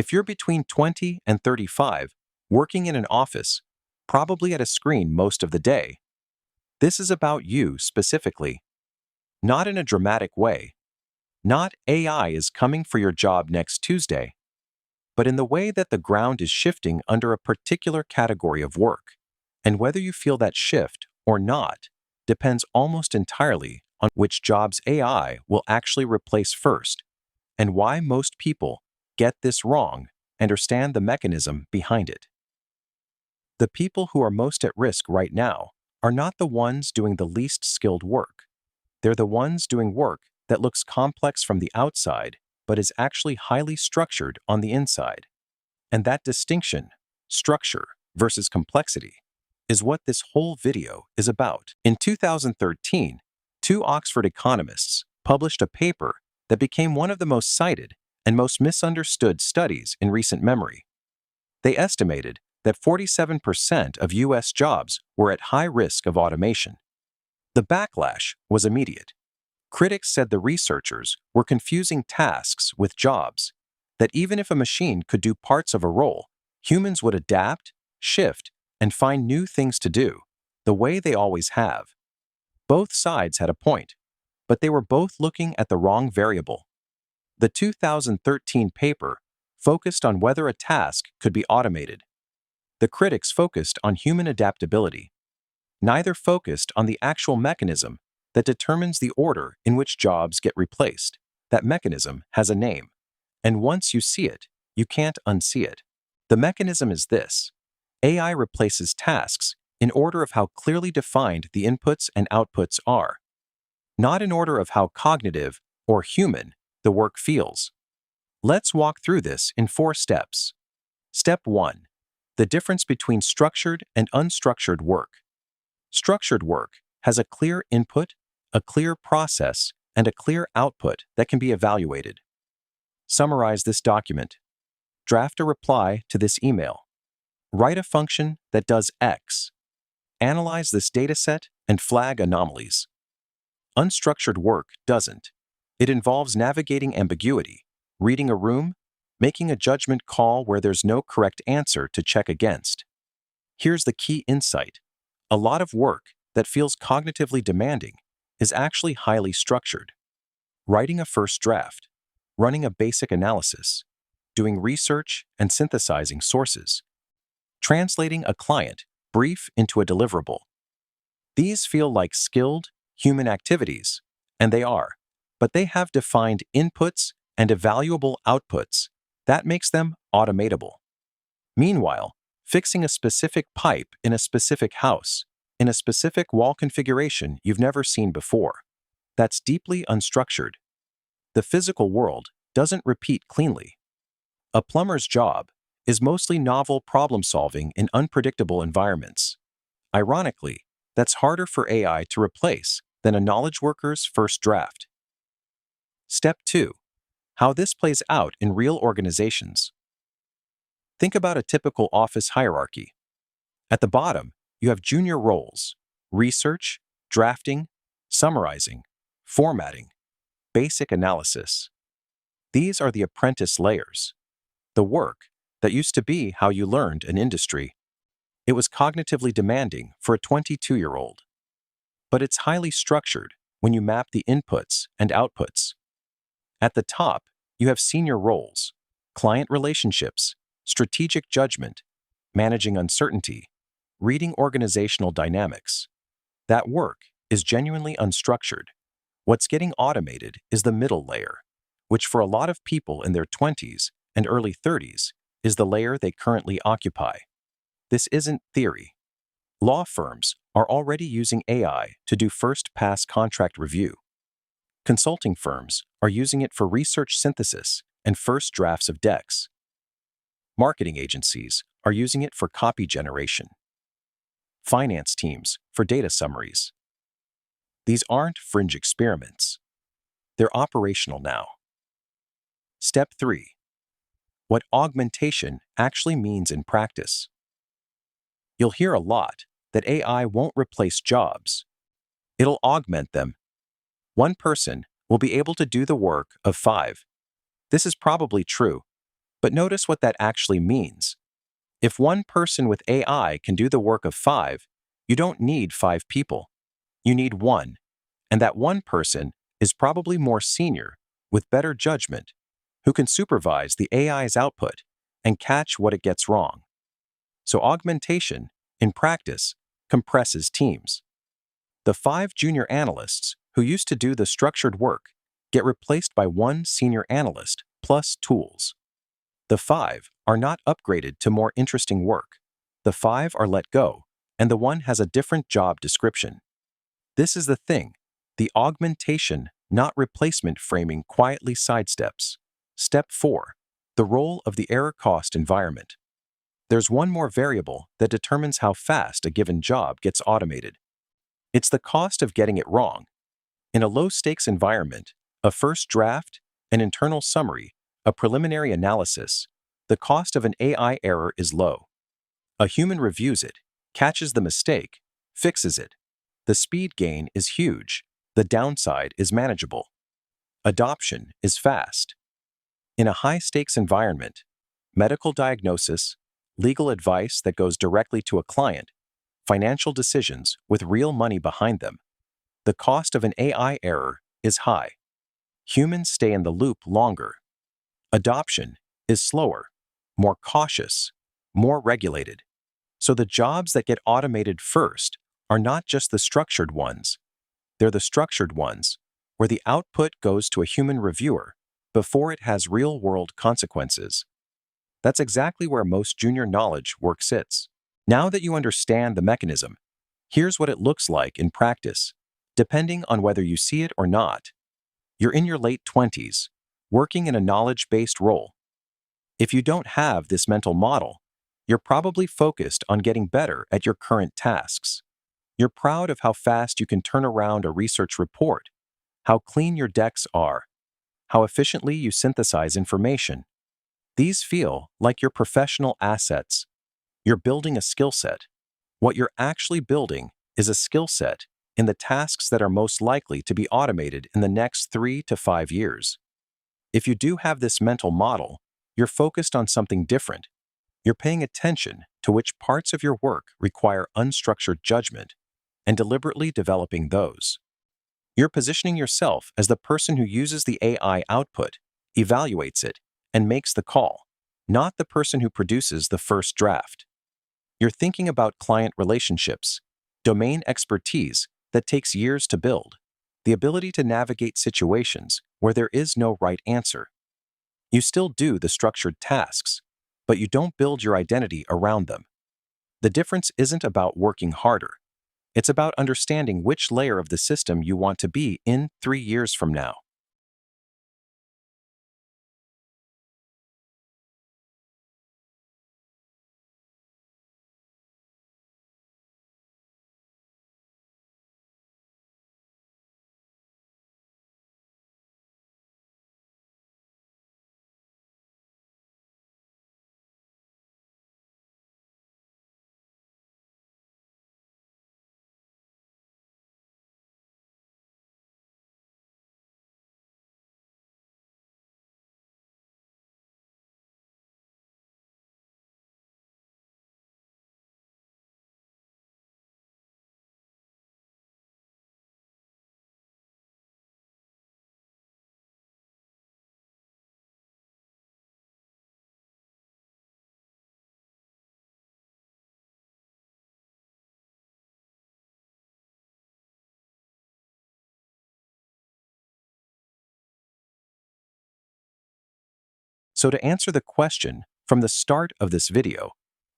If you're between 20 and 35, working in an office, probably at a screen most of the day, this is about you specifically. Not in a dramatic way. Not AI is coming for your job next Tuesday, but in the way that the ground is shifting under a particular category of work. And whether you feel that shift or not depends almost entirely on which jobs AI will actually replace first, and why most people get this wrong and understand the mechanism behind it. The people who are most at risk right now are not the ones doing the least skilled work. They're the ones doing work that looks complex from the outside, but is actually highly structured on the inside. And that distinction, structure versus complexity, is what this whole video is about. In 2013, two Oxford economists published a paper that became one of the most cited and most misunderstood studies in recent memory. They estimated that 47% of U.S. jobs were at high risk of automation. The backlash was immediate. Critics said the researchers were confusing tasks with jobs, that even if a machine could do parts of a role, humans would adapt, shift, and find new things to do, the way they always have. Both sides had a point, but they were both looking at the wrong variable. The 2013 paper focused on whether a task could be automated. The critics focused on human adaptability. Neither focused on the actual mechanism that determines the order in which jobs get replaced. That mechanism has a name, and once you see it, you can't unsee it. The mechanism is this: AI replaces tasks in order of how clearly defined the inputs and outputs are, not in order of how cognitive or human the work feels. Let's walk through this in 4 steps. Step 1. The difference between structured and unstructured work. Structured work has a clear input, a clear process, and a clear output that can be evaluated. Summarize this document. Draft a reply to this email. Write a function that does X. Analyze this dataset and flag anomalies. Unstructured work doesn't. It involves navigating ambiguity, reading a room, making a judgment call where there's no correct answer to check against. Here's the key insight. A lot of work that feels cognitively demanding is actually highly structured. Writing a first draft, running a basic analysis, doing research and synthesizing sources, translating a client brief into a deliverable. These feel like skilled, human activities, and they are, but they have defined inputs and evaluable outputs. That makes them automatable. Meanwhile, fixing a specific pipe in a specific house, in a specific wall configuration you've never seen before, that's deeply unstructured. The physical world doesn't repeat cleanly. A plumber's job is mostly novel problem-solving in unpredictable environments. Ironically, that's harder for AI to replace than a knowledge worker's first draft. Step 2. How this plays out in real organizations. Think about a typical office hierarchy. At the bottom, you have junior roles: research, drafting, summarizing, formatting, basic analysis. These are the apprentice layers. The work that used to be how you learned an industry. It was cognitively demanding for a 22-year-old. But it's highly structured when you map the inputs and outputs. At the top, you have senior roles: client relationships, strategic judgment, managing uncertainty, reading organizational dynamics. That work is genuinely unstructured. What's getting automated is the middle layer, which for a lot of people in their 20s and early 30s is the layer they currently occupy. This isn't theory. Law firms are already using AI to do first-pass contract review. Consulting firms are using it for research synthesis and first drafts of decks. Marketing agencies are using it for copy generation. Finance teams for data summaries. These aren't fringe experiments. They're operational now. Step 3. What augmentation actually means in practice. You'll hear a lot that AI won't replace jobs. It'll augment them. One person will be able to do the work of 5. This is probably true, But notice what that actually means. If one person with AI can do the work of five, you don't need five people. You need one, and that one person is probably more senior, with better judgment, who can supervise the AI's output and catch what it gets wrong. So augmentation, in practice, compresses teams. The five junior analysts who used to do the structured work get replaced by one senior analyst plus tools. The five are not upgraded to more interesting work. The five are let go, and the one has a different job description. This is the thing. The augmentation, not replacement framing quietly sidesteps. Step 4. The role of the error cost environment. There's one more variable that determines how fast a given job gets automated. It's the cost of getting it wrong. In a low-stakes environment, a first draft, an internal summary, a preliminary analysis, the cost of an AI error is low. A human reviews it, catches the mistake, fixes it. The speed gain is huge. The downside is manageable. Adoption is fast. In a high-stakes environment, medical diagnosis, legal advice that goes directly to a client, financial decisions with real money behind them, the cost of an AI error is high. Humans stay in the loop longer. Adoption is slower, more cautious, more regulated. So the jobs that get automated first are not just the structured ones. They're the structured ones, where the output goes to a human reviewer before it has real-world consequences. That's exactly where most junior knowledge work sits. Now that you understand the mechanism, here's what it looks like in practice, depending on whether you see it or not. You're in your late 20s, working in a knowledge-based role. If you don't have this mental model, you're probably focused on getting better at your current tasks. You're proud of how fast you can turn around a research report, how clean your decks are, how efficiently you synthesize information. These feel like your professional assets. You're building a skill set. What you're actually building is a skill set in the tasks that are most likely to be automated in the next 3 to 5 years. If you do have this mental model, you're focused on something different. You're paying attention to which parts of your work require unstructured judgment and deliberately developing those. You're positioning yourself as the person who uses the AI output, evaluates it, and makes the call, not the person who produces the first draft. You're thinking about client relationships, domain expertise that takes years to build, the ability to navigate situations where there is no right answer. You still do the structured tasks, but you don't build your identity around them. The difference isn't about working harder. It's about understanding which layer of the system you want to be in 3 years from now. So to answer the question from the start of this video,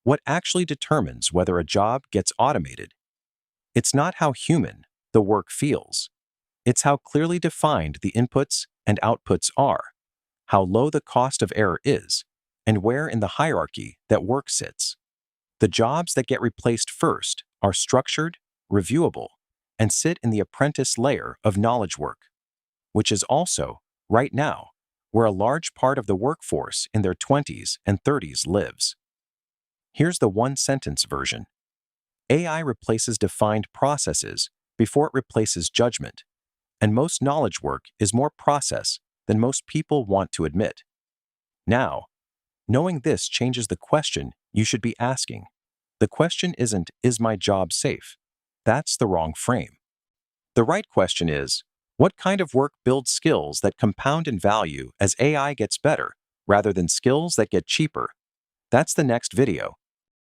what actually determines whether a job gets automated? It's not how human the work feels. It's how clearly defined the inputs and outputs are, how low the cost of error is, and where in the hierarchy that work sits. The jobs that get replaced first are structured, reviewable, and sit in the apprentice layer of knowledge work, which is also, right now, where a large part of the workforce in their 20s and 30s lives. Here's the one-sentence version. AI replaces defined processes before it replaces judgment, and most knowledge work is more process than most people want to admit. Now, Knowing this changes the question you should be asking. The question isn't, is my job safe? That's the wrong frame. The right question is, what kind of work builds skills that compound in value as AI gets better, rather than skills that get cheaper? That's the next video.